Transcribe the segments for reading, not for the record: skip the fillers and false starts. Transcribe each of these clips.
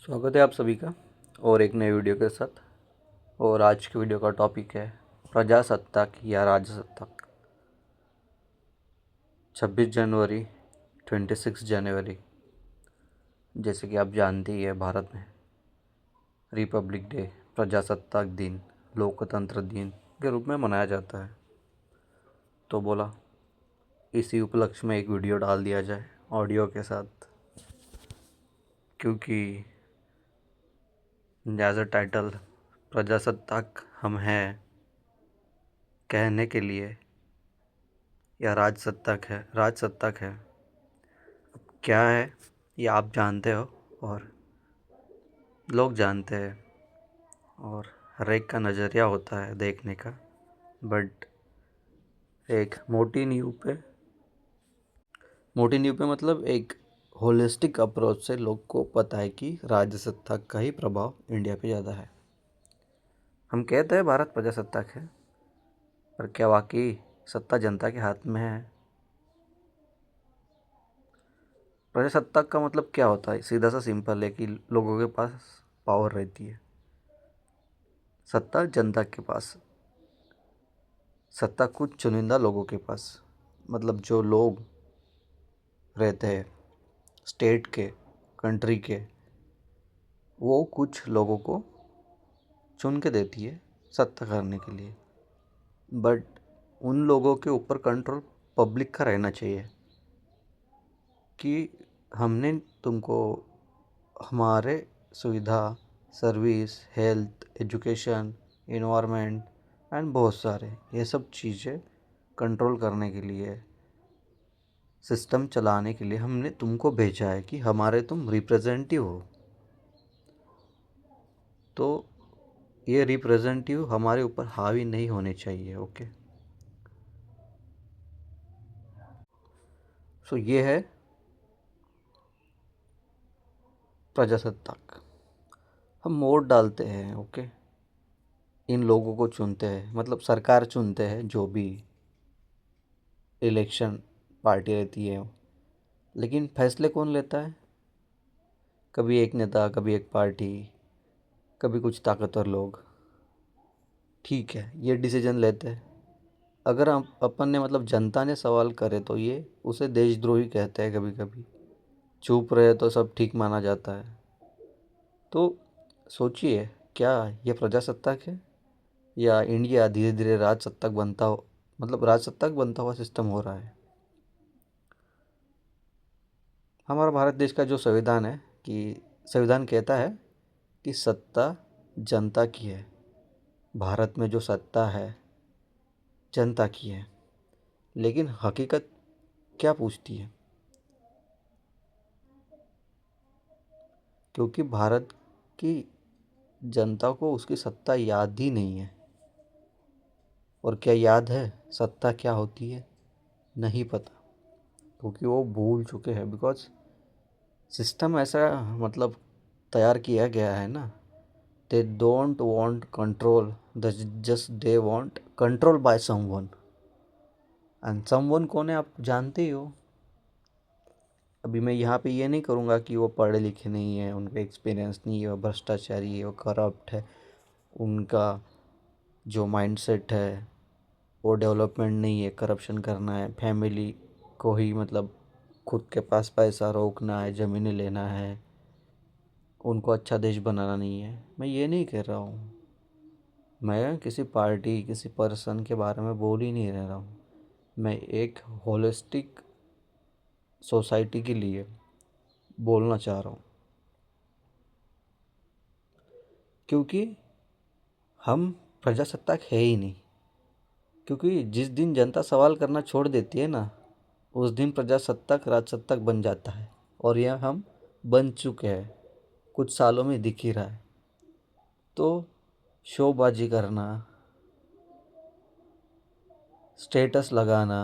स्वागत है आप सभी का और एक नए वीडियो के साथ। और आज के वीडियो का टॉपिक है प्रजासत्ताक या राजसत्ताक। 26 जनवरी 26 जनवरी जैसे कि आप जानते ही है, भारत में रिपब्लिक डे, प्रजासत्ताक दिन, लोकतंत्र दिन के रूप में मनाया जाता है। तो बोला इसी उपलक्ष्य में एक वीडियो डाल दिया जाए ऑडियो के साथ, क्योंकि एज अ टाइटल प्रजासत्ताक हम हैं कहने के लिए, या राजसत्ताक है क्या है ये आप जानते हो और लोग जानते हैं, और हर एक का नज़रिया होता है देखने का। बट एक मोटी नींव पे मतलब एक होलिस्टिक अप्रोच से लोग को पता है कि राजसत्ताक का ही प्रभाव इंडिया पे ज़्यादा है। हम कहते हैं भारत प्रजासत्ताक है, पर क्या वाकई सत्ता जनता के हाथ में है? प्रजासत्ताक का मतलब क्या होता है? सीधा सा सिंपल है कि लोगों के पास पावर रहती है, सत्ता जनता के पास, सत्ता कुछ चुनिंदा लोगों के पास। मतलब जो लोग रहते हैं स्टेट के, कंट्री के, वो कुछ लोगों को चुन के देती है सत्ता करने के लिए। बट उन लोगों के ऊपर कंट्रोल पब्लिक का रहना चाहिए कि हमने तुमको हमारे सुविधा, service, health, education, environment and बहुत सारे ये सब चीज़ें कंट्रोल करने के लिए, सिस्टम चलाने के लिए हमने तुमको भेजा है कि हमारे तुम रिप्रेजेंटेटिव हो। तो ये रिप्रेजेंटेटिव हमारे ऊपर हावी नहीं होने चाहिए। ओके, सो ये है प्रजासत्ताक। हम वोट डालते हैं, ओके, इन लोगों को चुनते हैं, मतलब सरकार चुनते हैं जो भी इलेक्शन पार्टी रहती है। लेकिन फैसले कौन लेता है? कभी एक नेता, कभी एक पार्टी, कभी कुछ ताकतवर लोग। ठीक है, ये डिसीजन लेते हैं। अगर हम अपन ने मतलब जनता ने सवाल करे तो ये उसे देशद्रोही कहते हैं कभी कभी। चुप रहे तो सब ठीक माना जाता है। तो सोचिए, क्या ये प्रजासत्ताक है या इंडिया धीरे धीरे राजसत्ताक बनता हुआ सिस्टम हो रहा है? हमारा भारत देश का जो संविधान है, कि संविधान कहता है कि सत्ता जनता की है। भारत में जो सत्ता है जनता की है। लेकिन हकीकत क्या पूछती है? क्योंकि भारत की जनता को उसकी सत्ता याद ही नहीं है। और क्या याद है सत्ता क्या होती है? नहीं पता, क्योंकि वो भूल चुके हैं। बिकॉज सिस्टम ऐसा मतलब तैयार किया गया है ना, they don't want control, the just they want control by someone. And someone कौन है आप जानते ही हो। अभी मैं यहाँ पे ये नहीं करूँगा कि वो पढ़े लिखे नहीं है, उनको एक्सपीरियंस नहीं है, वो भ्रष्टाचारी है, वो करप्ट है, उनका जो माइंडसेट है वो डेवलपमेंट नहीं है, करप्शन करना है, फैमिली को ही मतलब खुद के पास पैसा रोकना है, ज़मीनें लेना है, उनको अच्छा देश बनाना नहीं है। मैं ये नहीं कह रहा हूँ, मैं किसी पार्टी, किसी पर्सन के बारे में बोल ही नहीं रहा हूँ। मैं एक होलिस्टिक सोसाइटी के लिए बोलना चाह रहा हूँ। क्योंकि हम प्रजासत्ताक है ही नहीं। क्योंकि जिस दिन जनता सवाल करना छोड़ देती है ना, उस दिन प्रजासत्ताक राजसत्ताक बन जाता है। और यह हम बन चुके हैं, कुछ सालों में दिख ही रहा है। तो शोबाजी करना, स्टेटस लगाना,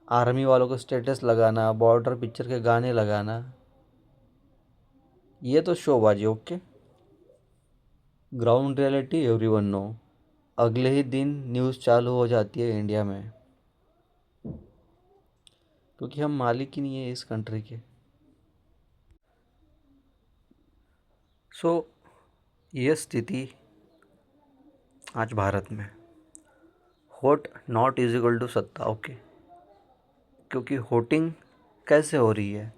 आर्मी वालों को स्टेटस लगाना, बॉर्डर पिक्चर के गाने लगाना, ये तो शोबाजी। Okay, ground reality everyone know. अगले ही दिन न्यूज़ चालू हो जाती है इंडिया में, क्योंकि हम मालिक ही नहीं है इस कंट्री के। सो ये स्थिति आज भारत में, होट नॉट इज इक्वल टू सत्ता। ओके, क्योंकि होटिंग कैसे हो रही है,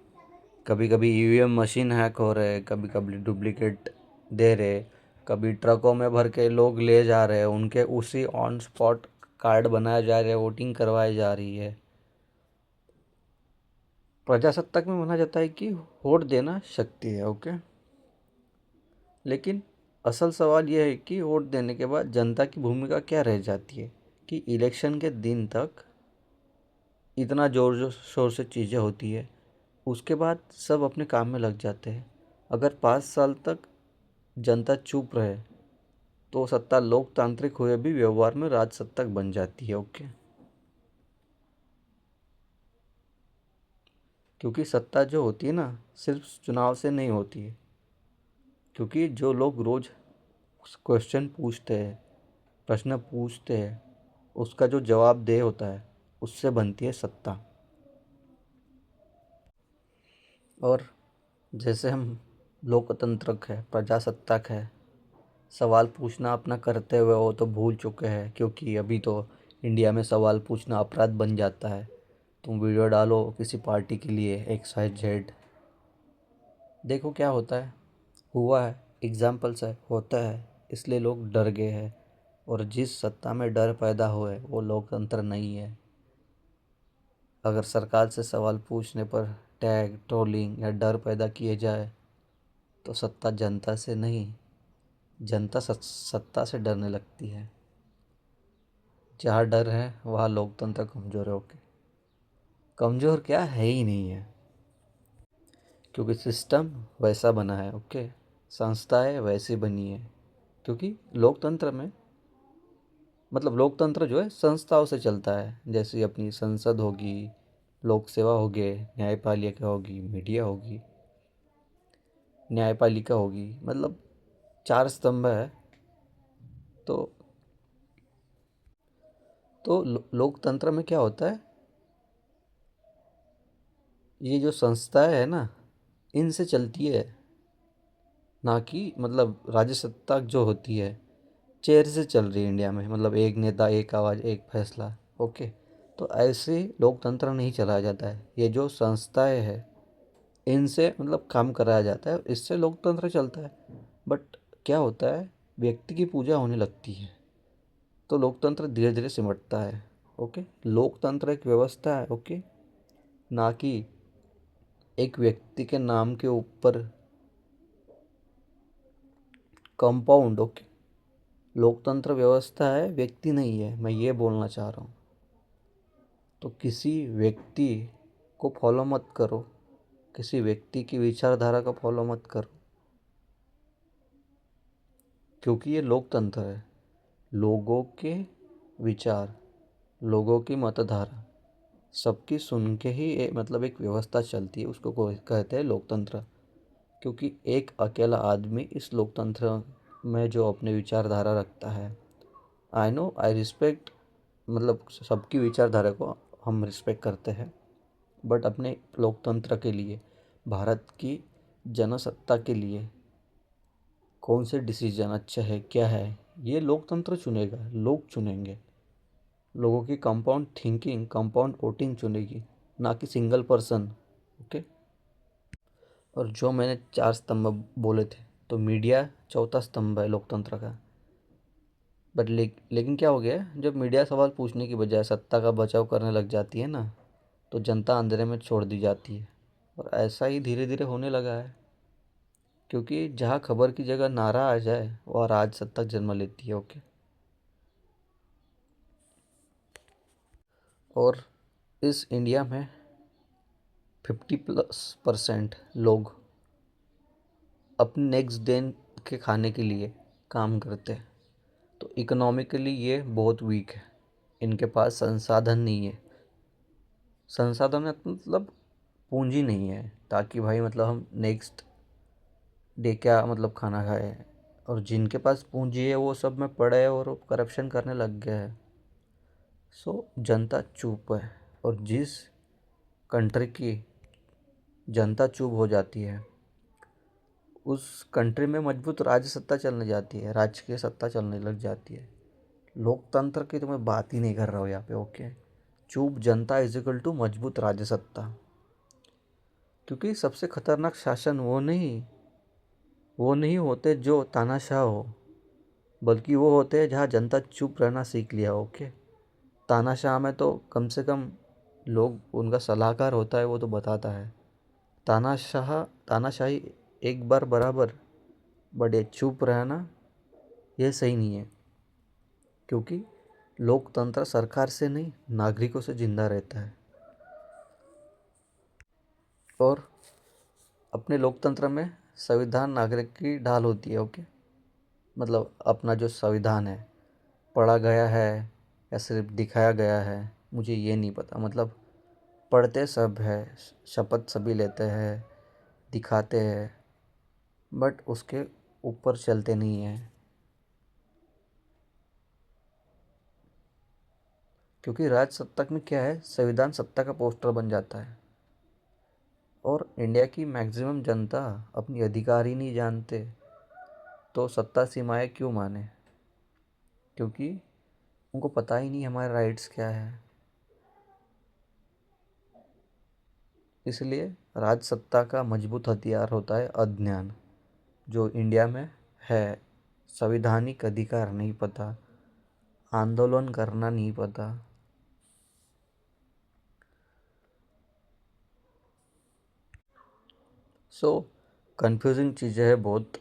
कभी कभी ईवीएम मशीन हैक हो रहे, कभी कभी डुप्लीकेट दे रहे, कभी ट्रकों में भर के लोग ले जा रहे हैं, उनके उसी ऑन स्पॉट कार्ड बनाए जा रहे हैं, वोटिंग करवाई जा रही है। प्रजासत्ताक में माना जाता है कि वोट देना शक्ति है। ओके, लेकिन असल सवाल यह है कि वोट देने के बाद जनता की भूमिका क्या रह जाती है, कि इलेक्शन के दिन तक इतना जोर शोर से चीज़ें होती है, उसके बाद सब अपने काम में लग जाते हैं। अगर 5 साल तक जनता चुप रहे तो सत्ता लोकतांत्रिक हुए भी व्यवहार में राजसत्ताक बन जाती है। ओके, क्योंकि सत्ता जो होती है ना, सिर्फ चुनाव से नहीं होती है, क्योंकि जो लोग रोज क्वेश्चन पूछते हैं, प्रश्न पूछते हैं, उसका जो जवाब दे होता है, उससे बनती है सत्ता। और जैसे हम लोकतंत्र है, प्रजासत्ताक है, सवाल पूछना अपना करते हुए वो तो भूल चुके हैं, क्योंकि अभी तो इंडिया में सवाल पूछना अपराध बन जाता है। तुम वीडियो डालो किसी पार्टी के लिए XYZ, देखो क्या होता है, हुआ है, एग्जाम्पल्स है, होता है, इसलिए लोग डर गए हैं। और जिस सत्ता में डर पैदा हुए वो लोकतंत्र नहीं है। अगर सरकार से सवाल पूछने पर टैग, ट्रोलिंग या डर पैदा किए जाए तो सत्ता जनता से नहीं, जनता सत्ता से डरने लगती है। जहाँ डर है वहाँ लोकतंत्र कमज़ोर है। ओके, कमज़ोर क्या है ही नहीं है, क्योंकि सिस्टम वैसा बना है। ओके, संस्थाएं वैसी बनी है, क्योंकि लोकतंत्र में मतलब लोकतंत्र जो है संस्थाओं से चलता है, जैसे अपनी संसद होगी, लोक सेवा होगी, न्यायपालिका होगी, मीडिया होगी, न्यायपालिका होगी, मतलब 4 स्तंभ है। तो लोकतंत्र में क्या होता है, ये जो संस्थाएं है ना, इनसे चलती है, ना कि मतलब राज्य सत्ता जो होती है चेयर से चल रही है इंडिया में, मतलब एक नेता, एक आवाज़, एक फैसला। ओके, तो ऐसे लोकतंत्र नहीं चलाया जाता है। ये जो संस्थाएं हैं इनसे मतलब काम कराया जाता है, इससे लोकतंत्र चलता है। बट क्या होता है, व्यक्ति की पूजा होने लगती है तो लोकतंत्र धीरे धीरे सिमटता है। ओके, लोकतंत्र एक व्यवस्था है। ओके, ना कि एक व्यक्ति के नाम के ऊपर कंपाउंड। ओके, लोकतंत्र व्यवस्था है, व्यक्ति नहीं है, मैं ये बोलना चाह रहा हूँ। तो किसी व्यक्ति को फॉलो मत करो, किसी व्यक्ति की विचारधारा को फॉलो मत करो, क्योंकि ये लोकतंत्र है। लोगों के विचार, लोगों की मतधारा सबकी सुन के ही मतलब एक व्यवस्था चलती है, उसको कहते हैं लोकतंत्र। क्योंकि एक अकेला आदमी इस लोकतंत्र में जो अपने विचारधारा रखता है, आई नो, आई रिस्पेक्ट, मतलब सबकी विचारधारा को हम रिस्पेक्ट करते हैं, बट अपने लोकतंत्र के लिए, भारत की जनसत्ता के लिए कौन से डिसीजन अच्छे है, क्या है, ये लोकतंत्र चुनेगा, लोग चुनेंगे। लोगों की कंपाउंड थिंकिंग, कंपाउंड वोटिंग चुनेगी, ना कि सिंगल पर्सन। ओके, और जो मैंने 4 स्तंभ बोले थे, तो मीडिया चौथा स्तंभ है लोकतंत्र का। बट लेकिन क्या हो गया, जब मीडिया सवाल पूछने की बजाय सत्ता का बचाव करने लग जाती है ना, तो जनता अंधेरे में छोड़ दी जाती है। और ऐसा ही धीरे धीरे होने लगा है, क्योंकि जहाँ खबर की जगह नारा आ जाए वह राजसत्ता जन्म लेती है। ओके, और इस इंडिया में 50+ % लोग अपने नेक्स्ट डे के खाने के लिए काम करते हैं। तो इकोनॉमिकली ये बहुत वीक है, इनके पास संसाधन नहीं है। संसाधन मतलब पूंजी नहीं है, ताकि भाई मतलब हम नेक्स्ट डे क्या मतलब खाना खाए। और जिनके पास पूंजी है वो सब में पड़े और करप्शन करने लग गए हैं। सो जनता चुप है, और जिस कंट्री की जनता चुप हो जाती है उस कंट्री में मजबूत राज्य सत्ता चलने जाती है, राजकीय सत्ता चलने लग जाती है। लोकतंत्र की तो मैं बात ही नहीं कर रहा हूँ यहाँ पे। ओके, चुप जनता इज इक्वल टू मजबूत राज्य सत्ता। क्योंकि सबसे खतरनाक शासन वो नहीं होते जो तानाशाह हो, बल्कि वो होते हैं जहाँ जनता चुप रहना सीख लिया। ओके, तानाशाह में तो कम से कम लोग, उनका सलाहकार होता है, वो तो बताता है। तानाशाही एक बार बराबर, बड़े चुप रहना ये सही नहीं है। क्योंकि लोकतंत्र सरकार से नहीं, नागरिकों से जिंदा रहता है। और अपने लोकतंत्र में संविधान नागरिक की ढाल होती है। ओके, मतलब अपना जो संविधान है पढ़ा गया है या सिर्फ दिखाया गया है, मुझे ये नहीं पता। मतलब पढ़ते सब है, शपथ सभी लेते हैं, दिखाते हैं, बट उसके ऊपर चलते नहीं हैं। क्योंकि राज सत्ता में क्या है, संविधान सत्ता का पोस्टर बन जाता है। और इंडिया की मैक्सिमम जनता अपनी अधिकार ही नहीं जानते, तो सत्ता सीमाएं क्यों माने? क्योंकि उनको पता ही नहीं हमारे राइट्स क्या है। इसलिए राज सत्ता का मजबूत हथियार होता है अज्ञान, जो इंडिया में है। संवैधानिक अधिकार नहीं पता, आंदोलन करना नहीं पता। सो कंफ्यूजिंग चीज़ें है बहुत।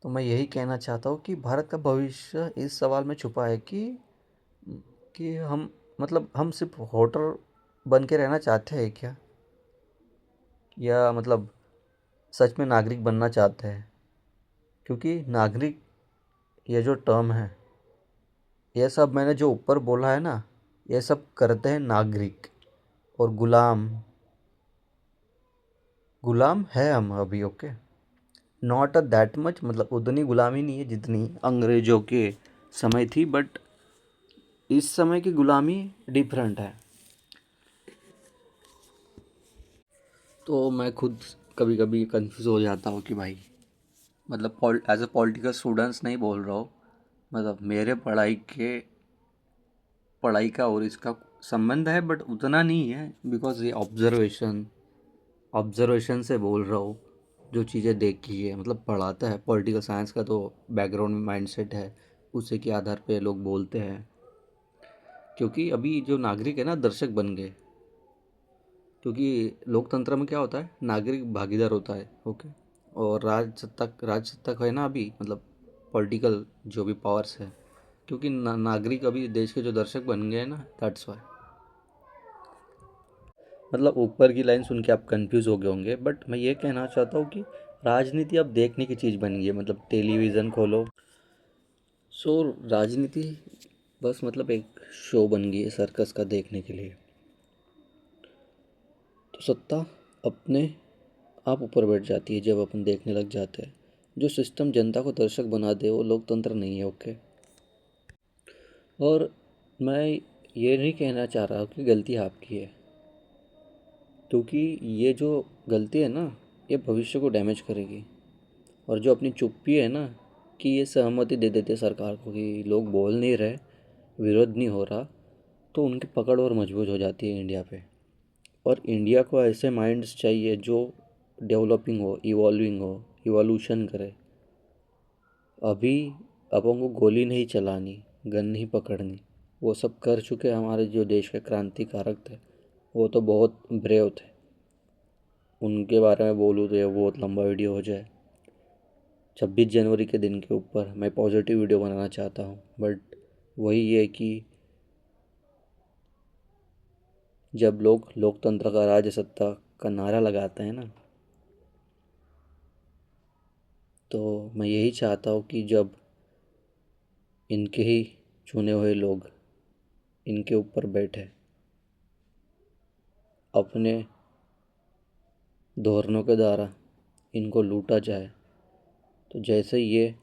तो मैं यही कहना चाहता हूँ कि भारत का भविष्य इस सवाल में छुपा है कि हम, मतलब हम सिर्फ वोटर बन के रहना चाहते हैं क्या, या मतलब सच में नागरिक बनना चाहते हैं? क्योंकि नागरिक, ये जो टर्म है, ये सब मैंने जो ऊपर बोला है ना, ये सब करते हैं नागरिक। और गुलाम, गुलाम है हम अभी। Okay, not a that much, मतलब उतनी गुलामी नहीं है जितनी अंग्रेजों के समय थी, बट इस समय की गुलामी डिफरेंट है। तो मैं खुद कभी कभी कंफ्यूज हो जाता हूँ कि भाई, मतलब एज ए पॉलिटिकल स्टूडेंट्स नहीं बोल रहा हूँ, मतलब मेरे पढ़ाई का और इसका संबंध है, बट उतना नहीं है। बिकॉज ये ऑब्जर्वेशन से बोल रहा हूँ, जो चीज़ें देखी है। मतलब पढ़ाता है, पॉलिटिकल साइंस का तो बैकग्राउंड में माइंडसेट है, उसी के आधार पे लोग बोलते हैं। क्योंकि अभी जो नागरिक है ना, दर्शक बन गए। क्योंकि लोकतंत्र में क्या होता है, नागरिक भागीदार होता है। ओके, और राज सत्ता है ना अभी, मतलब पॉलिटिकल जो भी पावर्स है। क्योंकि नागरिक अभी देश के जो दर्शक बन गए हैं ना, दैट्स वाई। मतलब ऊपर की लाइन सुन के आप कंफ्यूज हो गए होंगे, बट मैं ये कहना चाहता हूँ कि राजनीति अब देखने की चीज़ बन गई है। मतलब टेलीविज़न खोलो, सो राजनीति बस मतलब एक शो बन गई है सर्कस का देखने के लिए। तो सत्ता अपने आप ऊपर बैठ जाती है जब अपन देखने लग जाते हैं। जो सिस्टम जनता को दर्शक बना दे वो लोकतंत्र नहीं है। ओके, और मैं ये नहीं कहना चाह रहा कि गलती आपकी है, क्योंकि ये जो गलती है ना, ये भविष्य को डैमेज करेगी। और जो अपनी चुप्पी है ना, कि ये सहमति दे देते सरकार को कि लोग बोल नहीं रहे, विरोध नहीं हो रहा, तो उनकी पकड़ और मजबूत हो जाती है इंडिया पे। और इंडिया को ऐसे माइंड्स चाहिए जो डेवलपिंग हो, इवॉल्विंग हो, इवोल्यूशन करे। अभी अपन को गोली नहीं चलानी, गन नहीं पकड़नी, वो सब कर चुके हमारे जो देश के क्रांतिकारक थे। वो तो बहुत ब्रेव थे, उनके बारे में बोलूँ तो ये बहुत लंबा वीडियो हो जाए। 26 जनवरी के दिन के ऊपर मैं पॉजिटिव वीडियो बनाना चाहता हूँ, बट वही है कि जब लोग लोकतंत्र का राज्य सत्ता का नारा लगाते हैं ना, तो मैं यही चाहता हूँ कि जब इनके ही चुने हुए लोग इनके ऊपर बैठे, अपने धोरणों के द्वारा इनको लूटा जाए, तो जैसे ये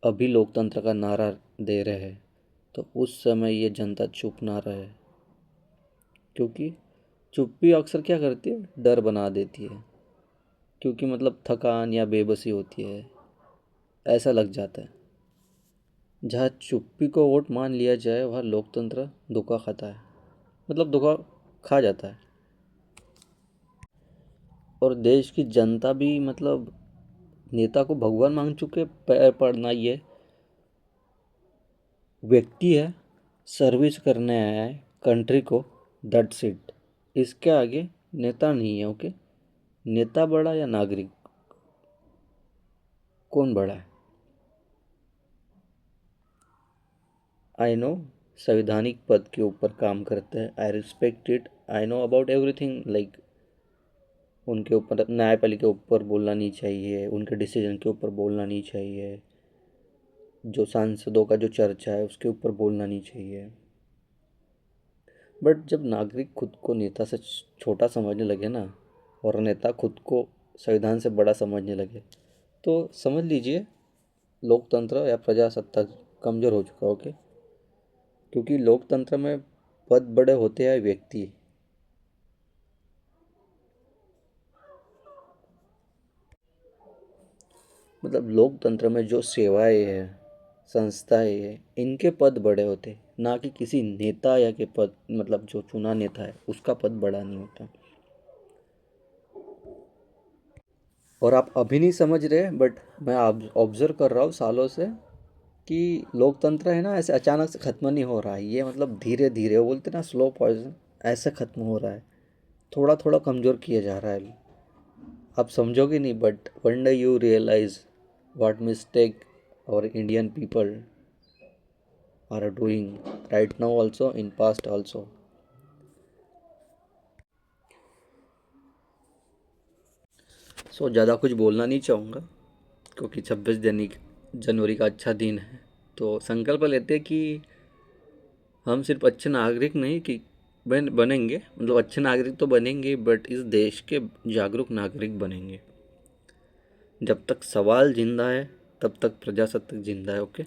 अभी लोकतंत्र का नारा दे रहे हैं, तो उस समय ये जनता चुप ना रहे। क्योंकि चुप्पी अक्सर क्या करती है, डर बना देती है। क्योंकि मतलब थकान या बेबसी होती है, ऐसा लग जाता है। जहाँ चुप्पी को वोट मान लिया जाए वहाँ लोकतंत्र धोखा खाता है, मतलब धोखा खा जाता है। और देश की जनता भी मतलब नेता को भगवान मांग चुके, पैर पड़ना ये व्यक्ति है, सर्विस करने आया है कंट्री को, दैट्स इट। इसके आगे नेता नहीं है। ओके, नेता बड़ा या नागरिक, कौन बड़ा है? आई नो संवैधानिक पद के ऊपर काम करते हैं, I respect it, I know about everything, like उनके ऊपर न्यायपालिका के ऊपर बोलना नहीं चाहिए, उनके डिसीजन के ऊपर बोलना नहीं चाहिए, जो सांसदों का जो चर्चा है उसके ऊपर बोलना नहीं चाहिए। बट जब नागरिक खुद को नेता से छोटा समझने लगे ना, और नेता खुद को संविधान से बड़ा समझने लगे, तो समझ लीजिए लोकतंत्र या प्रजासत्ताक कमज़ोर हो चुका। ओके, क्योंकि लोकतंत्र में पद बड़े होते हैं व्यक्ति। मतलब लोकतंत्र में जो सेवाएं है, संस्थाएं है, इनके पद बड़े होते, ना कि किसी नेता या के पद, मतलब जो चुना नेता है उसका पद बड़ा नहीं होता। और आप अभी नहीं समझ रहे, बट मैं ऑब्जर्व कर रहा हूँ सालों से कि लोकतंत्र है ना, ऐसे अचानक से ख़त्म नहीं हो रहा है ये, मतलब धीरे धीरे, वो बोलते ना स्लो पॉइजन, ऐसे ख़त्म हो रहा है, थोड़ा थोड़ा कमज़ोर किया जा रहा है। आप समझोगे नहीं, but one day you realize what mistake और Indian people are doing right now also, in past also. So ज़्यादा कुछ बोलना नहीं चाहूँगा, क्योंकि 26 जनवरी का अच्छा दिन है। तो संकल्प लेते हैं कि हम सिर्फ अच्छे नागरिक नहीं कि बनेंगे, मतलब अच्छे नागरिक तो बनेंगे, बट इस देश के जागरूक नागरिक बनेंगे। जब तक सवाल जिंदा है तब तक प्रजासत्ताक जिंदा है। ओके,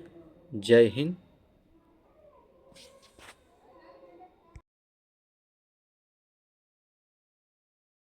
जय हिंद,